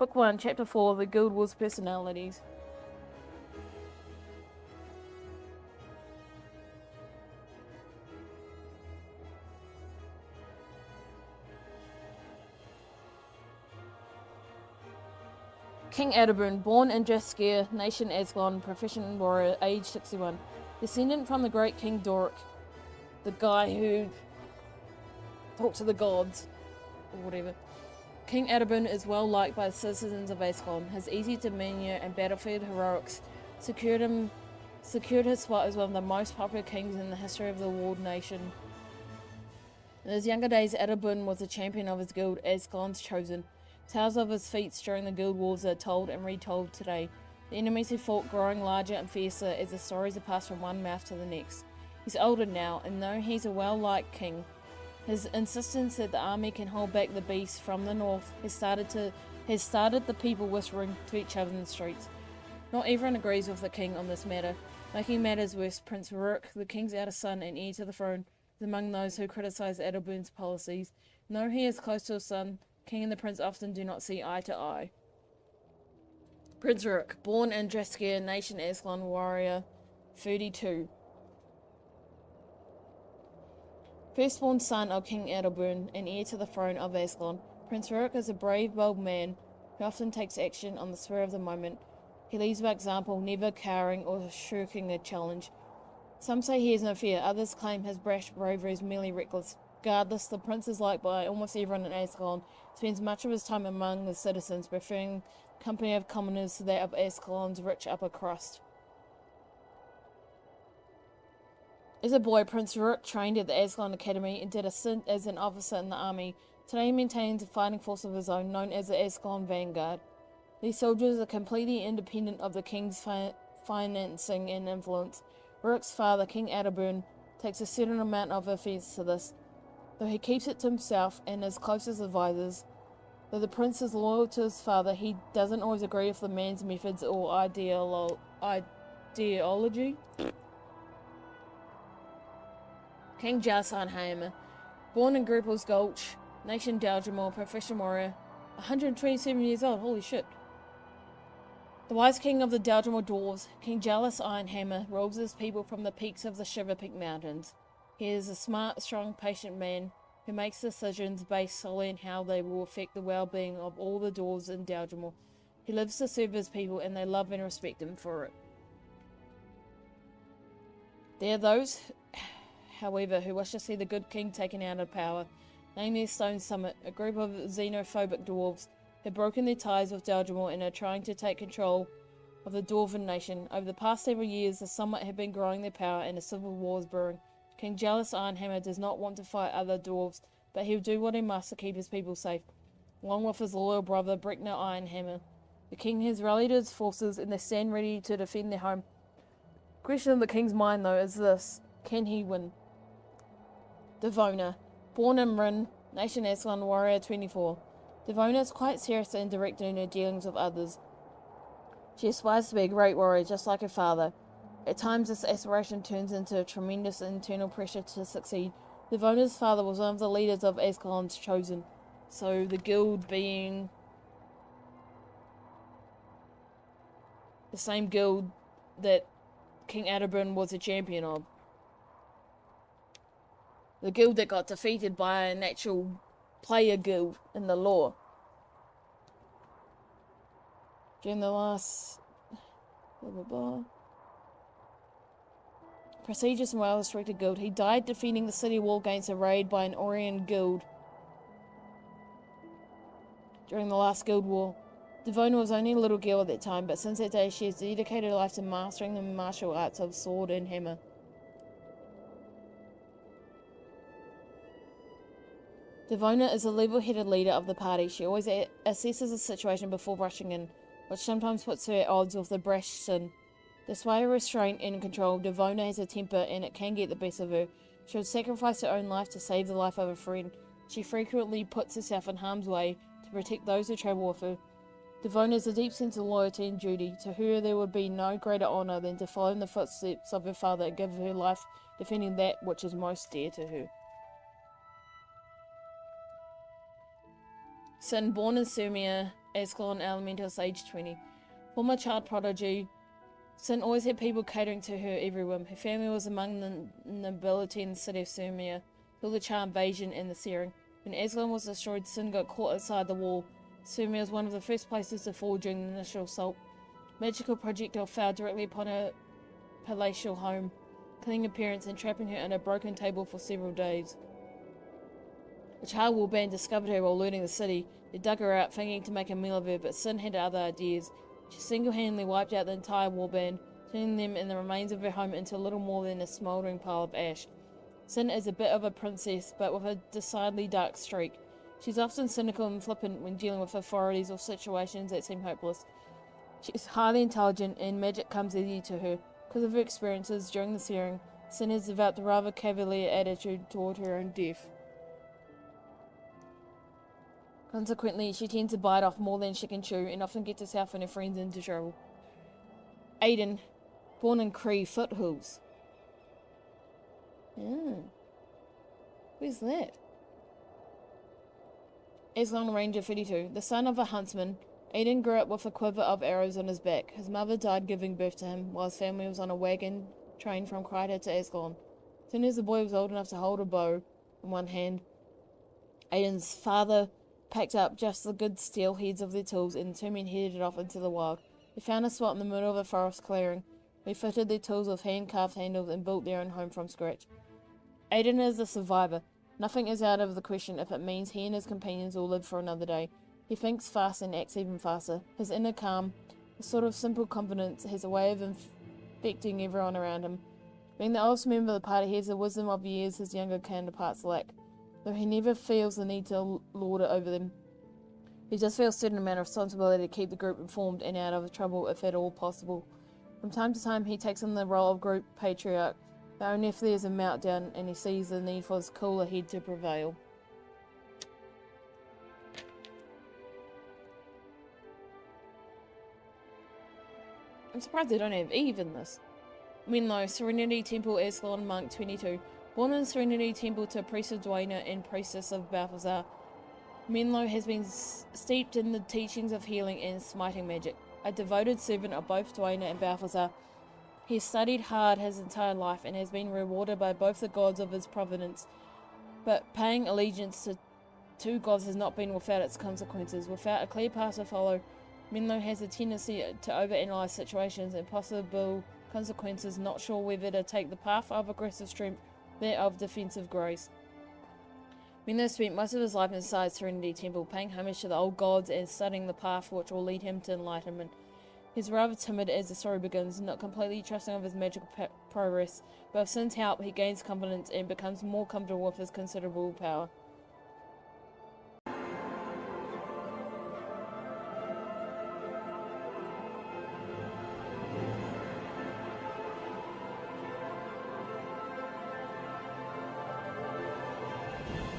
Book 1, Chapter 4, The Guild Wars Personalities. King Adabun, born in Jaskier, nation Ascalon, proficient warrior, age 61. Descendant from the great King Doric, the guy who talked to the gods, or whatever. King Adabun is well liked by the citizens of Ascalon. His easy demeanor and battlefield heroics secured his spot as one of the most popular kings in the history of the walled nation. In his younger days, Adabun was a champion of his guild, Ascalon's Chosen. Tales of his feats during the guild wars are told and retold today. The enemies he fought growing larger and fiercer as the stories are passed from one mouth to the next. He's older now, and though he's a well-liked king, his insistence that the army can hold back the beast from the north has started the people whispering to each other in the streets. Not everyone agrees with the king on this matter. Making matters worse, Prince Rook, the king's eldest son and heir to the throne, is among those who criticize Adalburn's policies. Though he is close to his son, king and the prince often do not see eye to eye. Prince Rook, born in Jaskier, nation Ascalon, warrior, 32. Firstborn son of King Adalburn and heir to the throne of Ascalon, Prince Rook is a brave, bold man who often takes action on the spur of the moment. He leads by example, never cowering or shirking a challenge. Some say he has no fear, others claim his brash bravery is merely reckless. Regardless, the prince is liked by almost everyone in Ascalon, spends much of his time among the citizens, preferring the company of commoners to that of Ascalon's rich upper crust. As a boy, Prince Rook trained at the Ascalon Academy and did a stint as an officer in the army. Today he maintains a fighting force of his own, known as the Ascalon Vanguard. These soldiers are completely independent of the king's financing and influence. Rook's father, King Adalburn, takes a certain amount of offence to this, though he keeps it to himself and his closest advisors. Though the prince is loyal to his father, he doesn't always agree with the man's methods or ideology. King Jarsanheimer, born in Greppel's Gulch, nation Dalgamore, proficient warrior, 127 years old, holy shit. The wise king of the Dalgamore dwarves, King Jalis Ironhammer, rules his people from the peaks of the Shiver Peak Mountains. He is a smart, strong, patient man who makes decisions based solely on how they will affect the well-being of all the dwarves in Dalgamore. He lives to serve his people and they love and respect him for it. There are those, however, who wish to see the good king taken out of power, namely Stone Summit, a group of xenophobic dwarves who have broken their ties with Dalgamore and are trying to take control of the dwarven nation. Over the past several years, the Summit have been growing their power and a civil war is brewing. King Jalis Ironhammer does not want to fight other dwarves, but he will do what he must to keep his people safe, along with his loyal brother Breckner Ironhammer. The king has rallied his forces and they stand ready to defend their home. The question in the king's mind, though, is this: can he win? Devona, born in Rin, nation Ascalon, warrior 24. Devona is quite serious and direct in her dealings with others. She aspires to be a great warrior, just like her father. At times, this aspiration turns into a tremendous internal pressure to succeed. Devona's father was one of the leaders of Ascalon's Chosen, so the guild being the same guild that King Adalburn was a champion of. The guild that got defeated by an actual player guild in the lore. During the last prestigious and well-respected guild, he died defeating the city wall against a raid by an Orion guild. During the last guild war, Devona was only a little girl at that time, but since that day she has dedicated her life to mastering the martial arts of sword and hammer. Devona is a level-headed leader of the party. She always assesses the situation before rushing in, which sometimes puts her at odds with the brash Sin. Despite her restraint and control, Devona has a temper and it can get the best of her. She would sacrifice her own life to save the life of a friend. She frequently puts herself in harm's way to protect those who travel with her. Devona has a deep sense of loyalty and duty. To her there would be no greater honour than to follow in the footsteps of her father and give her life defending that which is most dear to her. Sin, born in Sumia, Ascalon Elementus, age 20. Former child prodigy, Sin always had people catering to her every whim. Her family was among the nobility in the city of Sumia, till the Char invasion and the Searing. When Ascalon was destroyed, Sin got caught outside the wall. Sumia was one of the first places to fall during the initial assault. Magical projectile fell directly upon her palatial home, killing her parents and trapping her in a broken table for several days. The Char warband discovered her while looting the city. They dug her out, thinking to make a meal of her, but Sin had other ideas. She single-handedly wiped out the entire warband, turning them and the remains of her home into little more than a smouldering pile of ash. Sin is a bit of a princess, but with a decidedly dark streak. She's often cynical and flippant when dealing with authorities or situations that seem hopeless. She's highly intelligent, and magic comes easy to her. Because of her experiences during the Searing, Sin has developed a rather cavalier attitude toward her own death. Consequently, she tends to bite off more than she can chew, and often gets herself and her friends into trouble. Aiden, born in Cree Foothills. Where's that? Aslan Ranger 32. The son of a huntsman, Aiden grew up with a quiver of arrows on his back. His mother died giving birth to him, while his family was on a wagon train from Kryta to Ascalon. As soon as the boy was old enough to hold a bow in one hand, Aiden's father packed up just the good steel heads of their tools, and the two men headed off into the wild. They found a spot in the middle of a forest clearing. They fitted their tools with hand-carved handles and built their own home from scratch. Aiden is a survivor. Nothing is out of the question if it means he and his companions will live for another day. He thinks fast and acts even faster. His inner calm, his sort of simple confidence, has a way of infecting everyone around him. Being the oldest member of the party, he has the wisdom of years his younger counterparts lack, though he never feels the need to lord it over them. He just feels a certain amount of responsibility to keep the group informed and out of trouble if at all possible. From time to time he takes on the role of group patriarch, but only if there is a meltdown and he sees the need for his cooler head to prevail. I'm surprised they don't have Eve in this. Menlo, Serenity Temple, Ascalon, Monk 22. Born in Serenity Temple to priest of Dwayna and priestess of Balthazar, Menlo has been steeped in the teachings of healing and smiting magic. A devoted servant of both Dwayna and Balthazar, he has studied hard his entire life and has been rewarded by both the gods of his providence. But paying allegiance to two gods has not been without its consequences. Without a clear path to follow, Menlo has a tendency to overanalyze situations and possible consequences, not sure whether to take the path of aggressive strength, that of defensive grace. Menlo spent most of his life inside Serenity Temple, paying homage to the old gods and studying the path which will lead him to enlightenment. He's rather timid as the story begins, not completely trusting of his magical progress, but with Sin's help he gains confidence and becomes more comfortable with his considerable power.